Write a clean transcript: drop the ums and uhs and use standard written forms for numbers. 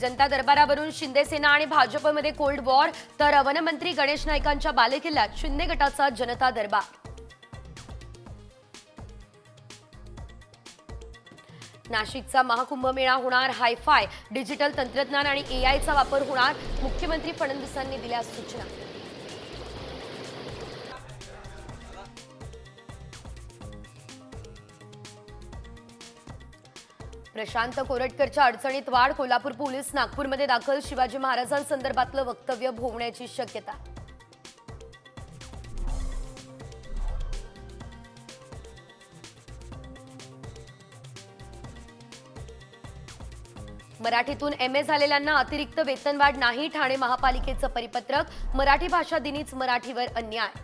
जनता दरबारावरून शिंदे सेना आणि भाजपमध्ये cold war, तर वनमंत्री गणेश नाईकांच्या बालेकिल्ल्यात शिंदे गटाचा जनता दरबार। नाशिकचा महाकुंभमेळा होणार हायफाय, डिजिटल तंत्रज्ञान आणि एआयचा वापर होणार, मुख्यमंत्री फडणवीसांनी दिल्या सूचना। प्रशांत कोरटकरच्या अडचणीत वाढ, कोल्हापूर पोलीस नागपूरमध्ये दाखल, शिवाजी महाराजांसंदर्भातलं वक्तव्य भोवण्याची शक्यता। मराठीतून एमए झालेल्यांना अतिरिक्त वेतनवाढ नाही, ठाणे महापालिकेचं परिपत्रक, मराठी भाषा दिनीच मराठीवर अन्याय।